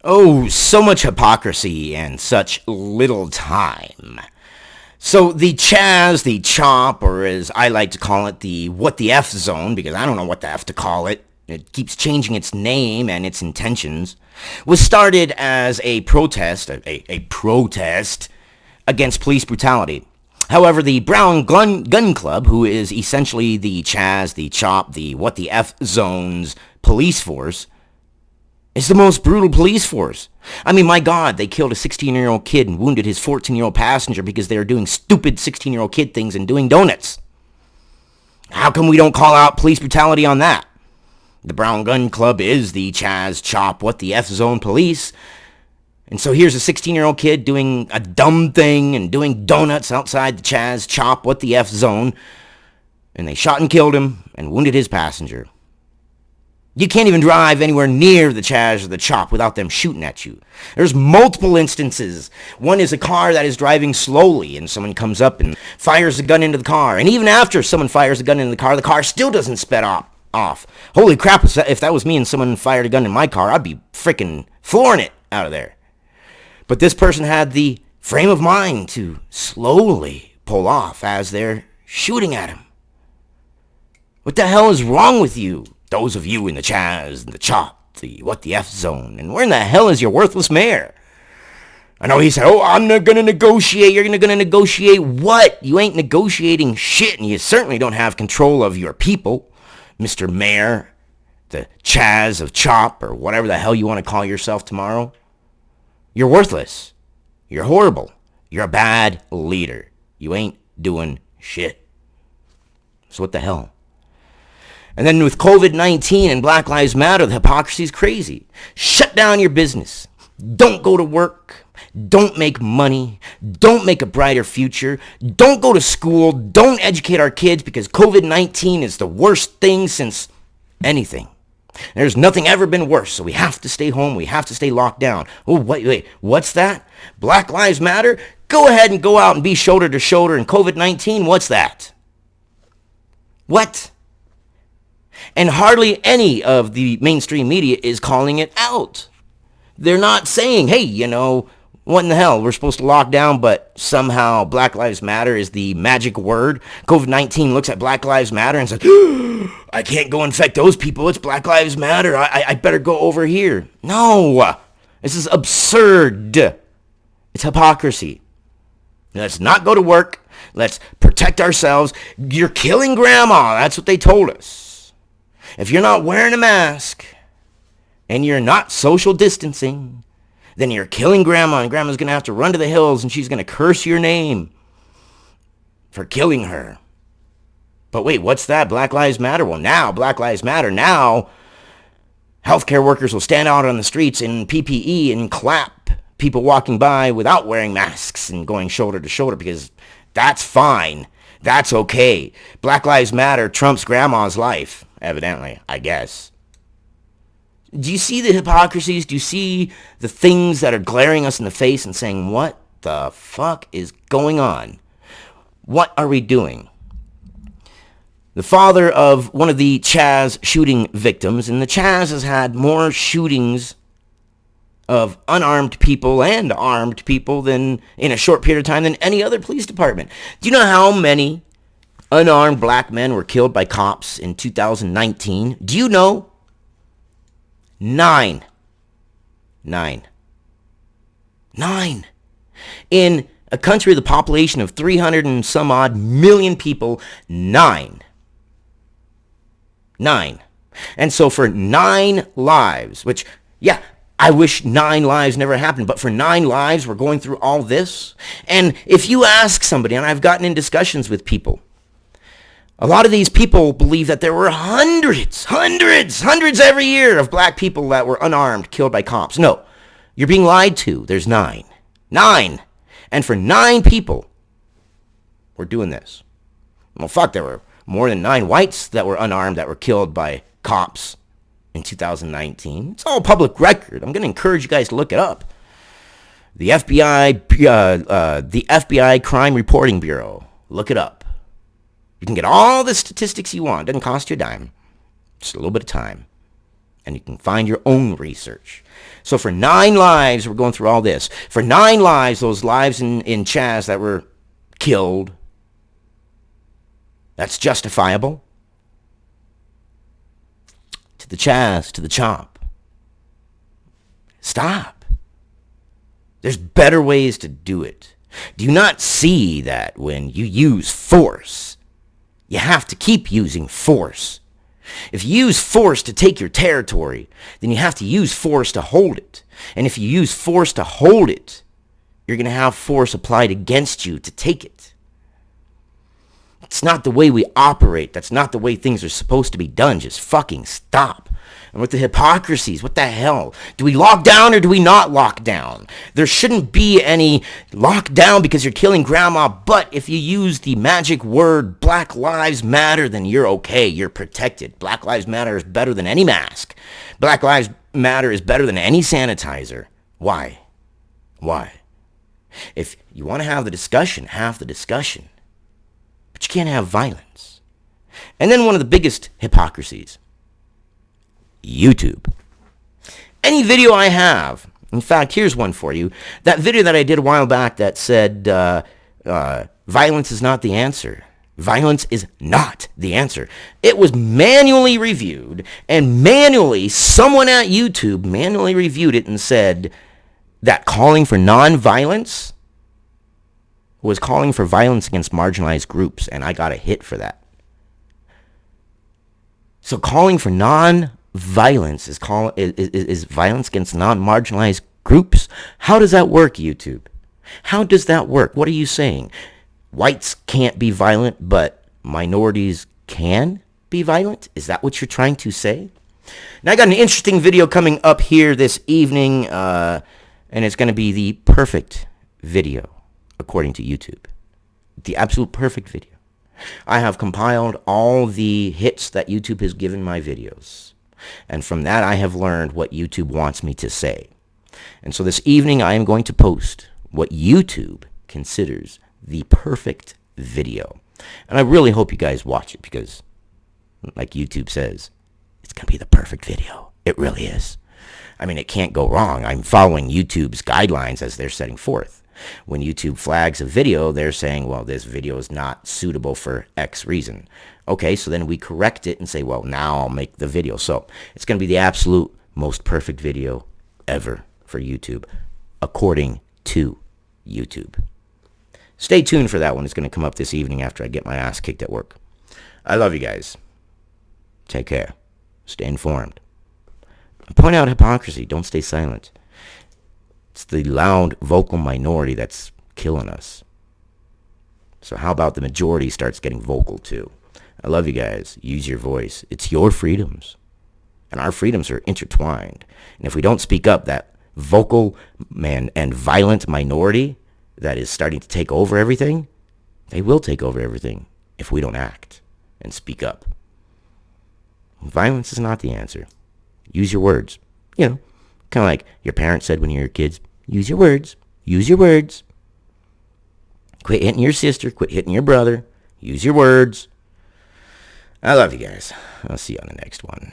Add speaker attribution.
Speaker 1: Oh, so much hypocrisy and such little time. So the Chaz, the Chop, or as I like to call it, the What the F Zone, because I don't know what the F to call it. It keeps changing its name and its intentions. Was started as a protest, a protest against police brutality. However, the Brown Gun Club, who is essentially the Chaz, the Chop, the What the F Zone's police force, it's the most brutal police force. I mean, my God, they killed a 16-year-old kid and wounded his 14-year-old passenger because they were doing stupid 16-year-old kid things and doing donuts. How come we don't call out police brutality on that? The Brown Gun Club is the Chaz, Chop, What the F Zone police. And so here's a 16-year-old kid doing a dumb thing and doing donuts outside the Chaz, Chop, What the F Zone. And they shot and killed him and wounded his passenger. You can't even drive anywhere near the Chaz or the Chop without them shooting at you. There's multiple instances. One is a car that is driving slowly and someone comes up and fires a gun into the car. And even after someone fires a gun into the car still doesn't sped off. Holy crap, if that was me and someone fired a gun in my car, I'd be freaking flooring it out of there. But this person had the frame of mind to slowly pull off as they're shooting at him. What the hell is wrong with you? Those of you in the Chaz, the Chop, the What the F Zone, and where in the hell is your worthless mayor? I know he said, I'm not going to negotiate. You're going to negotiate what? You ain't negotiating shit, and you certainly don't have control of your people, Mr. Mayor, the Chaz of Chop, or whatever the hell you want to call yourself tomorrow. You're worthless. You're horrible. You're a bad leader. You ain't doing shit. So what the hell? And then with COVID-19 and Black Lives Matter, the hypocrisy is crazy. Shut down your business. Don't go to work. Don't make money. Don't make a brighter future. Don't go to school. Don't educate our kids because COVID-19 is the worst thing since anything. There's nothing ever been worse, so we have to stay home. We have to stay locked down. Oh, wait, what's that? Black Lives Matter? Go ahead and go out and be shoulder to shoulder. And COVID-19, what's that? What? And hardly any of the mainstream media is calling it out. They're not saying, hey, what in the hell? We're supposed to lock down, but somehow Black Lives Matter is the magic word. COVID-19 looks at Black Lives Matter and says, I can't go infect those people. It's Black Lives Matter. I better go over here. No, this is absurd. It's hypocrisy. Let's not go to work. Let's protect ourselves. You're killing grandma. That's what they told us. If you're not wearing a mask and you're not social distancing, then you're killing grandma, and grandma's going to have to run to the hills, and she's going to curse your name for killing her. But wait, what's that? Black Lives Matter? Well, now Black Lives Matter. Now healthcare workers will stand out on the streets in PPE and clap people walking by without wearing masks and going shoulder to shoulder because that's fine. That's okay. Black Lives Matter trumps grandma's life, evidently, I guess. Do you see the hypocrisies? Do you see the things that are glaring us in the face and saying, what the fuck is going on? What are we doing? The father of one of the Chaz shooting victims, and the Chaz has had more shootings of unarmed people and armed people than in a short period of time than any other police department. Do you know how many unarmed black men were killed by cops in 2019? Do you know? 9. In a country with a population of 300 and some odd million people, 9. And so for 9 lives, which, yeah, I wish 9 lives never happened, but for 9 lives, we're going through all this. And if you ask somebody, and I've gotten in discussions with people, a lot of these people believe that there were hundreds every year of black people that were unarmed, killed by cops. No, you're being lied to. There's 9. And for 9 people, we're doing this. Well, fuck, there were more than 9 whites that were unarmed that were killed by cops in 2019. It's all public record. I'm going to encourage you guys to look it up. The FBI Crime Reporting Bureau. Look it up. You can get all the statistics you want. It doesn't cost you a dime. Just a little bit of time. And you can find your own research. So for 9 lives, we're going through all this. For 9 lives, those lives in Chaz that were killed, that's justifiable. To the Chaz, to the Chomp. Stop. There's better ways to do it. Do you not see that when you use force, you have to keep using force? If you use force to take your territory, then you have to use force to hold it. And if you use force to hold it, you're going to have force applied against you to take it. It's not the way we operate. That's not the way things are supposed to be done. Just fucking stop. And with the hypocrisies, what the hell? Do we lock down or do we not lock down? There shouldn't be any lockdown because you're killing grandma, but if you use the magic word Black Lives Matter, then you're okay. You're protected. Black Lives Matter is better than any mask. Black Lives Matter is better than any sanitizer. Why? Why? If you want to have the discussion, have the discussion. But you can't have violence. And then one of the biggest hypocrisies. YouTube. Any video I have, in fact, here's one for you. That video that I did a while back that said, violence is not the answer. Violence is not the answer. It was manually reviewed, and manually, someone at YouTube manually reviewed it and said that calling for non-violence was calling for violence against marginalized groups, and I got a hit for that. So calling for non-violence is violence against non-marginalized groups. How does that work, YouTube? How does that work? What are you saying? Whites can't be violent, but minorities can be violent? Is that what you're trying to say? Now, I got an interesting video coming up here this evening, and it's going to be the perfect video, according to YouTube. The absolute perfect video. I have compiled all the hits that YouTube has given my videos. And from that, I have learned what YouTube wants me to say. And so this evening, I am going to post what YouTube considers the perfect video. And I really hope you guys watch it because, like YouTube says, it's going to be the perfect video. It really is. I mean, it can't go wrong. I'm following YouTube's guidelines as they're setting forth. When YouTube flags a video, they're saying, well, this video is not suitable for X reason. Okay, so then we correct it and say, well, now I'll make the video. So it's going to be the absolute most perfect video ever for YouTube, according to YouTube. Stay tuned for that one. It's going to come up this evening after I get my ass kicked at work. I love you guys. Take care. Stay informed. Point out hypocrisy. Don't stay silent. It's the loud vocal minority that's killing us. So how about the majority starts getting vocal too? I love you guys. Use your voice. It's your freedoms. And our freedoms are intertwined. And if we don't speak up, that vocal and violent minority that is starting to take over everything, they will take over everything if we don't act and speak up. Violence is not the answer. Use your words. You know, kind of like your parents said when you were kids. Use your words. Use your words. Quit hitting your sister. Quit hitting your brother. Use your words. I love you guys. I'll see you on the next one.